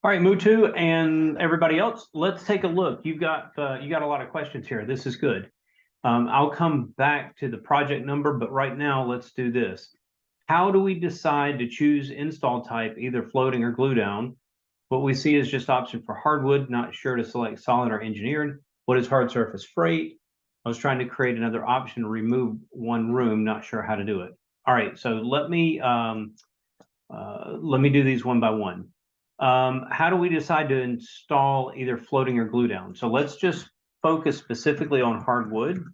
All right, Muthu and everybody else, let's take a look. You got a lot of questions here. This is good. I'll come back to the project number, but right now let's do this. How do we decide to choose install type, either floating or glue down? What we see is just option for hardwood, not sure to select solid or engineered. What is hard surface freight? I was trying to create another option to remove one room, not sure how to do it. All right, so let me do these one by one. How do we decide to install either floating or glue down? So let's just focus specifically on hardwood.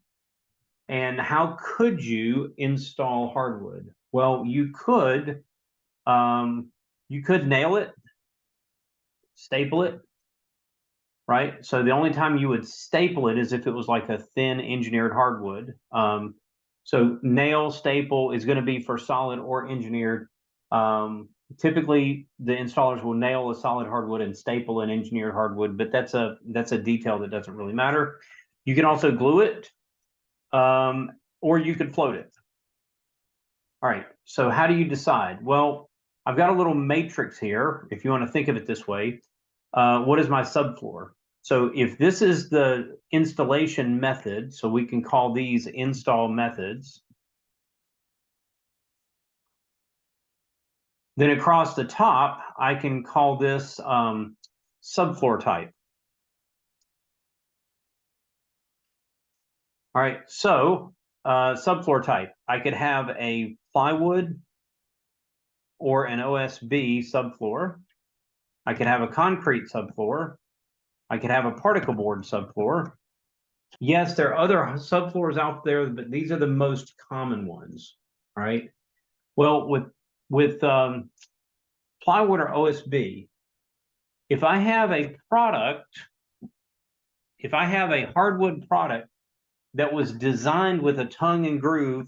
And how could you install hardwood? Well, you could nail it, staple it, right? So the only time you would staple it is if it was like a thin engineered hardwood. So nail, staple is going to be for solid or engineered. Typically, the installers will nail a solid hardwood and staple an engineered hardwood, but that's a detail that doesn't really matter. You can also glue it, or you could float it. All right, so how do you decide? Well, I've got a little matrix here, if you want to think of it this way. What is my subfloor? So if this is the installation method, so we can call these install methods. Then across the top, I can call this subfloor type. All right, so subfloor type. I could have a plywood or an OSB subfloor. I could have a concrete subfloor. I could have a particle board subfloor. Yes, there are other subfloors out there, but these are the most common ones. All right. Well, with plywood or OSB, if I have a hardwood product that was designed with a tongue and groove,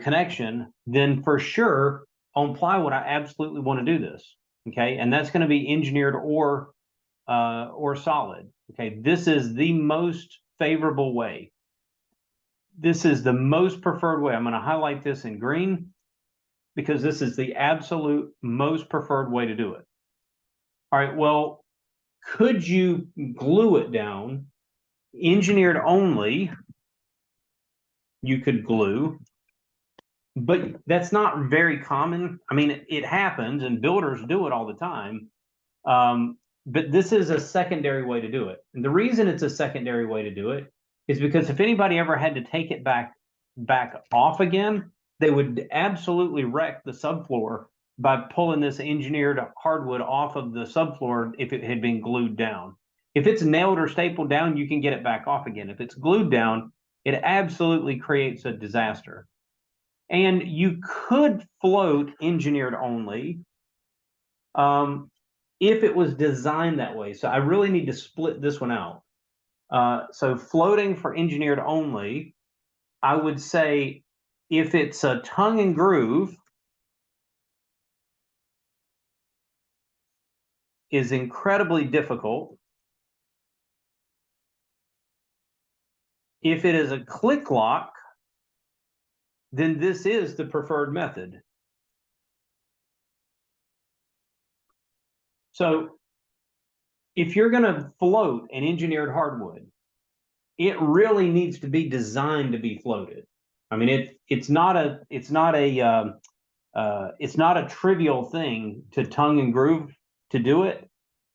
connection, then for sure on plywood, I absolutely want to do this. Okay, and that's going to be engineered or solid. Okay, this is the most favorable way. This is the most preferred way. I'm going to highlight this in green because this is the absolute most preferred way to do it. All right, well, could you glue it down? Engineered only, you could glue, but that's not very common. I mean, it happens and builders do it all the time. But this is a secondary way to do it. And the reason it's a secondary way to do it is because if anybody ever had to take it back off again, they would absolutely wreck the subfloor by pulling this engineered hardwood off of the subfloor if it had been glued down. If it's nailed or stapled down, you can get it back off again. If it's glued down, it absolutely creates a disaster. And you could float engineered only if it was designed that way. So I really need to split this one out. So floating for engineered only, I would say if it's a tongue and groove, is incredibly difficult. If it is a click lock, then this is the preferred method. So if you're going to float an engineered hardwood, it really needs to be designed to be floated. I mean, it's not a trivial thing to tongue and groove to do it,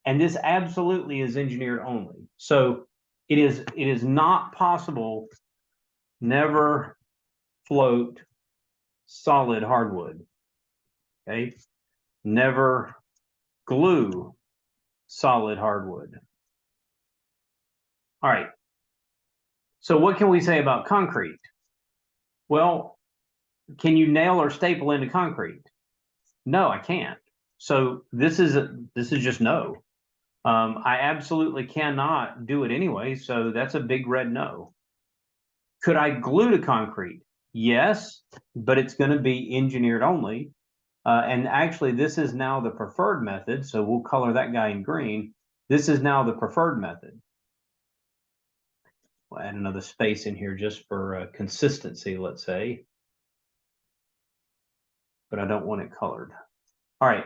and this absolutely is engineered only. So it is not possible. Never float solid hardwood. Okay, never glue solid hardwood. All right. So what can we say about concrete? Well, can you nail or staple into concrete? No, I can't. So this is just no. I absolutely cannot do it anyway. So that's a big red no. Could I glue to concrete? Yes, but it's going to be engineered only. And actually, this is now the preferred method. So we'll color that guy in green. This is now the preferred method. We'll add another space in here just for consistency, let's say. But I don't want it colored. All right.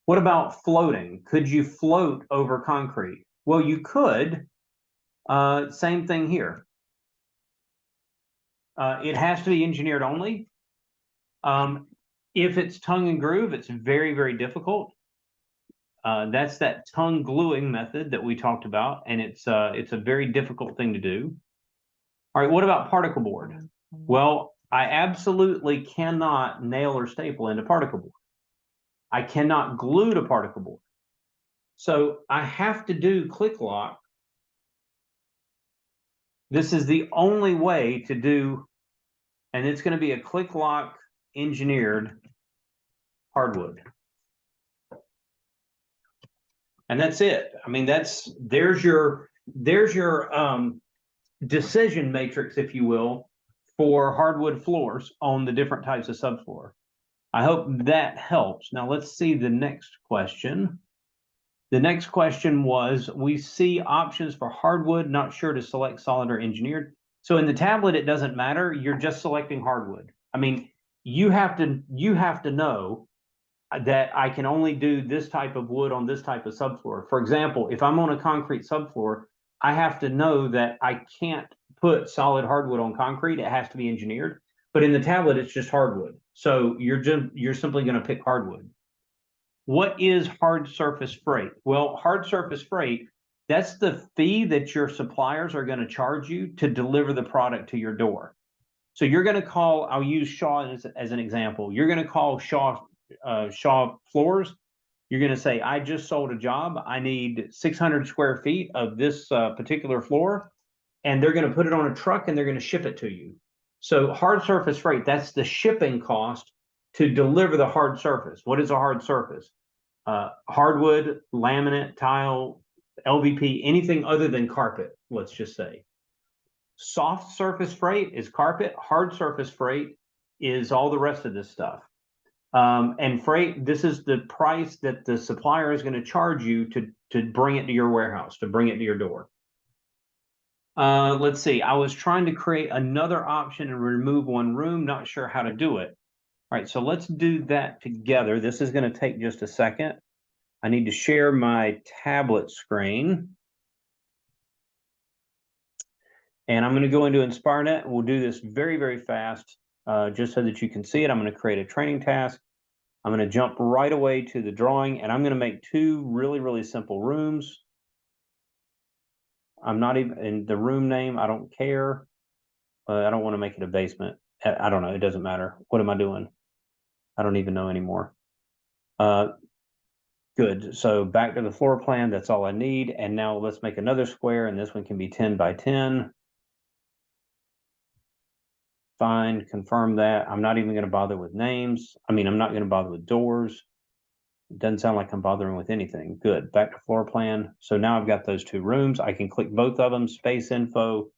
What about floating? Could you float over concrete? Well, you could. Same thing here. It has to be engineered only. If it's tongue and groove, it's very, very difficult. That's that tongue gluing method that we talked about, and it's a very difficult thing to do. All right, what about particle board? Well, I absolutely cannot nail or staple into particle board. I cannot glue to particle board. So I have to do click lock. This is the only way to do, and it's going to be a click lock engineered hardwood. And that's it. I mean, there's your decision matrix, if you will, for hardwood floors on the different types of subfloor. I hope that helps. Now let's see the next question. The next question was, we see options for hardwood, not sure to select solid or engineered. So in the tablet, it doesn't matter. You're just selecting hardwood. I mean, you have to know that I can only do this type of wood on this type of subfloor. For example, if I'm on a concrete subfloor, I have to know that I can't put solid hardwood on concrete. It has to be engineered. But in the tablet, it's just hardwood. So you're simply going to pick hardwood. What is hard surface freight? Well, hard surface freight, that's the fee that your suppliers are going to charge you to deliver the product to your door. So you're going to call, I'll use Shaw as an example. You're going to call Shaw Floors. You're going to say, I just sold a job. I need 600 square feet of this particular floor. And they're going to put it on a truck and they're going to ship it to you. So hard surface freight, that's the shipping cost to deliver the hard surface. What is a hard surface? Hardwood, laminate, tile, LVP, anything other than carpet, let's just say. Soft surface freight is carpet. Hard surface freight is all the rest of this stuff. And freight, this is the price that the supplier is going to charge you to bring it to your warehouse, to bring it to your door. Let's see. I was trying to create another option and remove one room. Not sure how to do it. All right, so let's do that together. This is going to take just a second. I need to share my tablet screen. And I'm going to go into InspireNet, and we'll do this very, very fast, just so that you can see it. I'm going to create a training task. I'm going to jump right away to the drawing, and I'm going to make two really, really simple rooms. I'm not even in the room name. I don't care. I don't want to make it a basement. I don't know. It doesn't matter. What am I doing? I don't even know anymore. Good. So back to the floor plan. That's all I need. And now let's make another square, and this one can be 10 by 10. Fine. Confirm that. I'm not even going to bother with names. I mean, I'm not going to bother with doors. It doesn't sound like I'm bothering with anything. Good. Back to floor plan. So now I've got those two rooms. I can click both of them. Space info.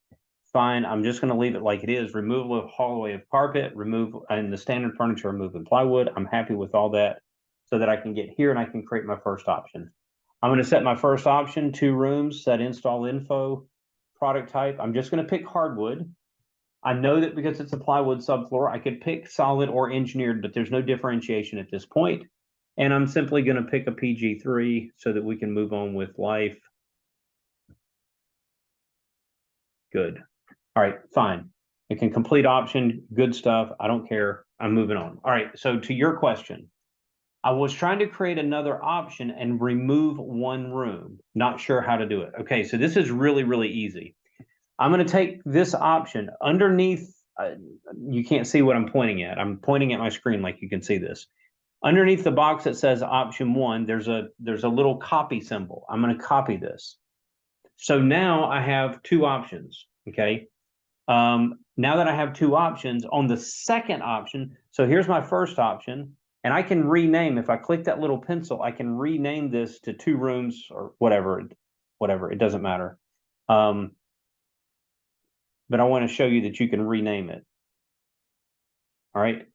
Fine. I'm just going to leave it like it is. Removal of hallway of carpet. Remove and the standard furniture. Remove the plywood. I'm happy with all that, so that I can get here and I can create my first option. I'm going to set my first option, 2 rooms, set install info, product type. I'm just going to pick hardwood. I know that because it's a plywood subfloor, I could pick solid or engineered, but there's no differentiation at this point. And I'm simply going to pick a PG3 so that we can move on with life. Good. All right, fine. It can complete option, good stuff. I don't care. I'm moving on. All right, so to your question, I was trying to create another option and remove one room. Not sure how to do it. Okay, so this is really, really easy. I'm going to take this option underneath. You can't see what I'm pointing at. I'm pointing at my screen like you can see this. Underneath the box that says option 1, there's a little copy symbol. I'm going to copy this. So now I have 2 options. Okay. Now that I have 2 options on the second option, so here's my first option. And I can rename, if I click that little pencil, I can rename this to 2 rooms or whatever, it doesn't matter. But I want to show you that you can rename it. All right.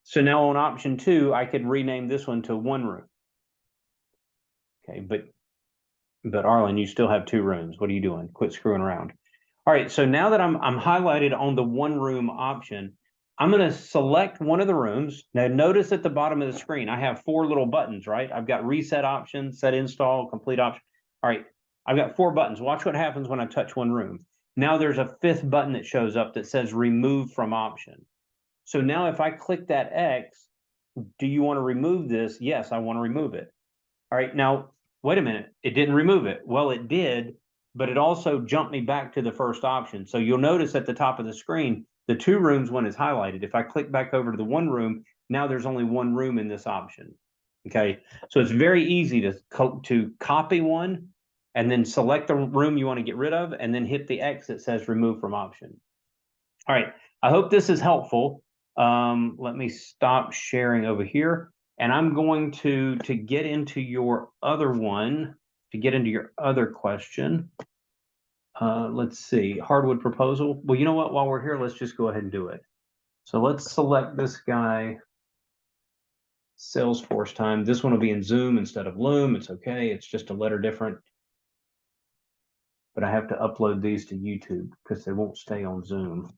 So now on option 2, I could rename this one to 1 room. Okay, but Arlen, you still have 2 rooms. What are you doing? Quit screwing around. All right, so now that I'm highlighted on the one room option, I'm going to select one of the rooms. Now notice at the bottom of the screen, I have 4 little buttons, right? I've got reset option, set install, complete option. All right, I've got 4 buttons. Watch what happens when I touch one room. Now there's a 5th button that shows up that says remove from option. So now if I click that X, do you want to remove this? Yes, I want to remove it. All right, now, wait a minute. It didn't remove it. Well, it did, but it also jumped me back to the first option. So you'll notice at the top of the screen, the 2 rooms one is highlighted. If I click back over to the 1 room, now there's only 1 room in this option. Okay, so it's very easy to copy one and then select the room you want to get rid of and then hit the X that says remove from option. All right, I hope this is helpful. Let me stop sharing over here. And I'm going to get into your other one, to get into your other question. Let's see, hardwood proposal. Well, you know what? While we're here, let's just go ahead and do it. So let's select this guy, Salesforce time. This one will be in Zoom instead of Loom. It's okay. It's just a letter different. But I have to upload these to YouTube because they won't stay on Zoom.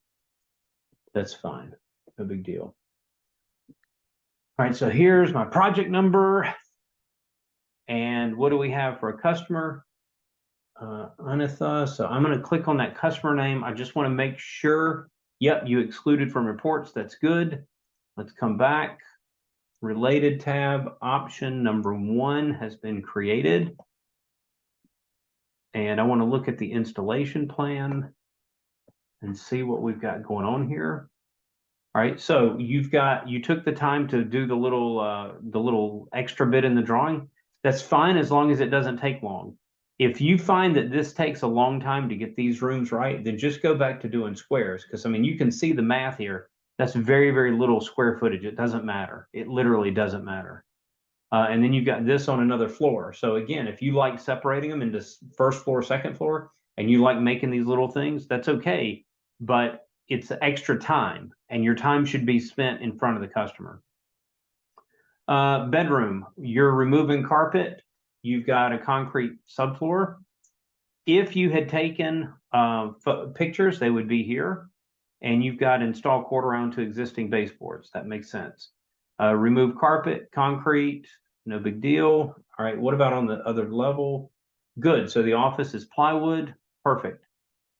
That's fine. No big deal. All right, so here's my project number. And what do we have for a customer? Anitha. So I'm going to click on that customer name. I just want to make sure. Yep, you excluded from reports. That's good. Let's come back. Related tab, option number 1 has been created. And I want to look at the installation plan and see what we've got going on here. All right, so you took the time to do the little extra bit in the drawing. That's fine as long as it doesn't take long. If you find that this takes a long time to get these rooms right, then just go back to doing squares. Because I mean, you can see the math here. That's very, very little square footage. It doesn't matter. It literally doesn't matter. And then you've got this on another floor. So again, if you like separating them into first floor, second floor, and you like making these little things, that's okay. But it's extra time, and your time should be spent in front of the customer. Bedroom, you're removing carpet. You've got a concrete subfloor. If you had taken pictures, they would be here. And you've got install quarter round to existing baseboards. That makes sense. Remove carpet, concrete, no big deal. All right, what about on the other level? Good, so the office is plywood, perfect.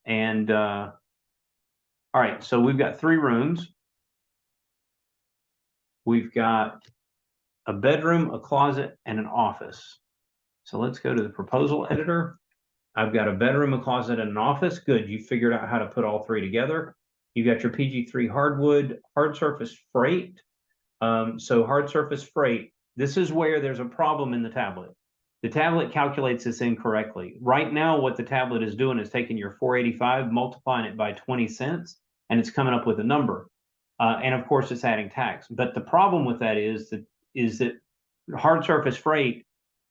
And all right, so we've got 3 rooms. We've got a bedroom, a closet, and an office. So let's go to the proposal editor. I've got a bedroom, a closet, and an office. Good, you figured out how to put all 3 together. You got your PG3 hardwood, hard surface freight. So hard surface freight, this is where there's a problem in the tablet. The tablet calculates this incorrectly. Right now, what the tablet is doing is taking your 485, multiplying it by 20 cents, and it's coming up with a number. And of course, it's adding tax. But the problem with that is that hard surface freight,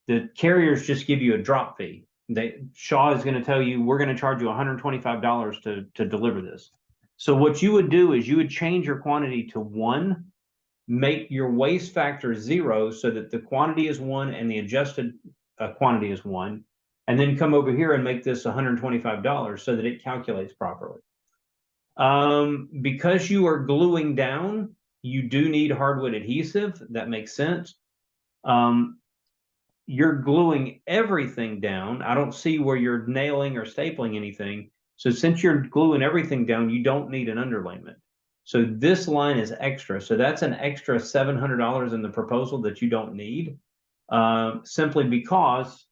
the carriers just give you a drop fee. Shaw is going to tell you, we're going to charge you $125 to deliver this. So what you would do is you would change your quantity to 1, make your waste factor 0 so that the quantity is 1 and the adjusted quantity is 1, and then come over here and make this $125 so that it calculates properly. Because you are gluing down, you do need hardwood adhesive. That makes sense. You're gluing everything down. I don't see where you're nailing or stapling anything. So since you're gluing everything down, you don't need an underlayment. So this line is extra. So that's an extra $700 in the proposal that you don't need, simply because,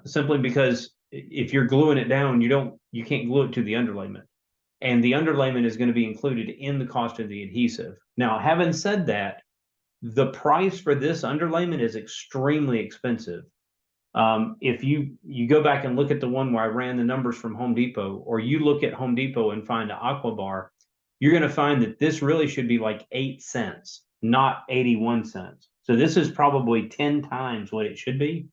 simply because if you're gluing it down, you can't glue it to the underlayment. And the underlayment is going to be included in the cost of the adhesive. Now, having said that, the price for this underlayment is extremely expensive. If you go back and look at the one where I ran the numbers from Home Depot, or you look at Home Depot and find an Aqua Bar, you're going to find that this really should be like 8 cents, not 81 cents. So this is probably 10 times what it should be.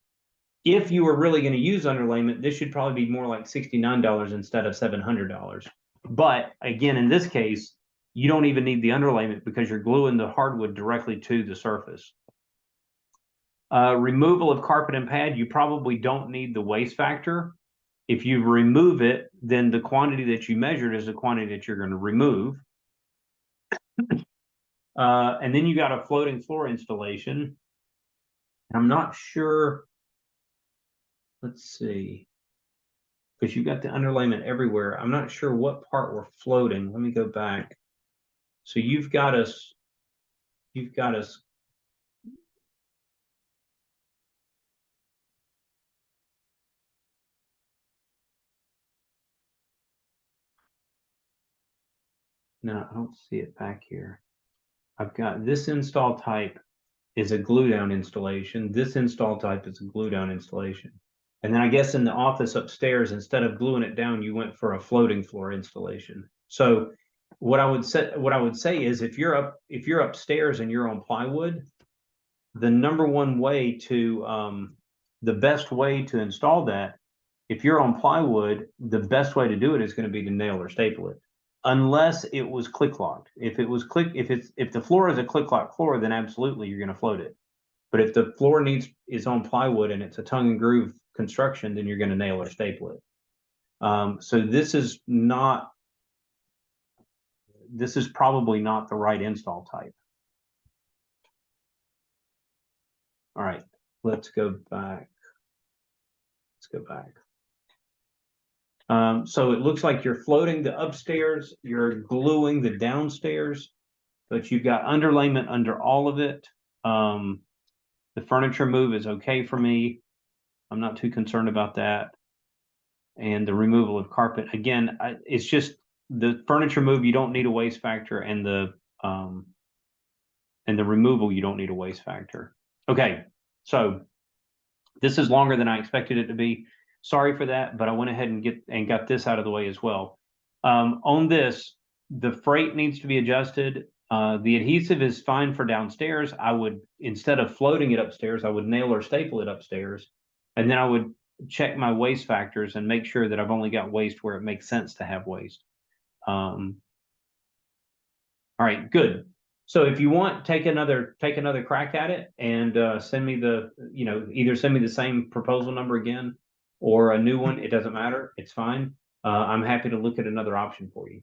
If you were really going to use underlayment, this should probably be more like $69 instead of $700. But again, in this case, you don't even need the underlayment because you're gluing the hardwood directly to the surface. Removal of carpet and pad, you probably don't need the waste factor. If you remove it, then the quantity that you measured is the quantity that you're going to remove. And then you got a floating floor installation. I'm not sure. Let's see. Because you've got the underlayment everywhere. I'm not sure what part we're floating. Let me go back. So you've got us. No, I don't see it back here. I've got this install type is a glue down installation. This install type is a glue down installation. And then I guess in the office upstairs, instead of gluing it down, you went for a floating floor installation. So what I would say is if you're upstairs and you're on plywood, the number one way to the best way to install that, if you're on plywood, the best way to do it is going to be to nail or staple it. Unless it was click locked. If the floor is a click lock floor, then absolutely you're going to float it. But if the floor is on plywood and it's a tongue and groove construction, then you're going to nail or staple it. So this is probably not the right install type. All right, let's go back. So it looks like you're floating the upstairs, you're gluing the downstairs, but you've got underlayment under all of it. The furniture move is okay for me. I'm not too concerned about that. And the removal of carpet, again, it's just the furniture move, you don't need a waste factor, and the removal, you don't need a waste factor. Okay, so this is longer than I expected it to be. Sorry for that, but I went ahead and got this out of the way as well. On this, the freight needs to be adjusted. The adhesive is fine for downstairs. I would, instead of floating it upstairs, I would nail or staple it upstairs. And then I would check my waste factors and make sure that I've only got waste where it makes sense to have waste. All right, good. So if you want, take another crack at it and send me either send me the same proposal number again or a new one. It doesn't matter. It's fine. I'm happy to look at another option for you.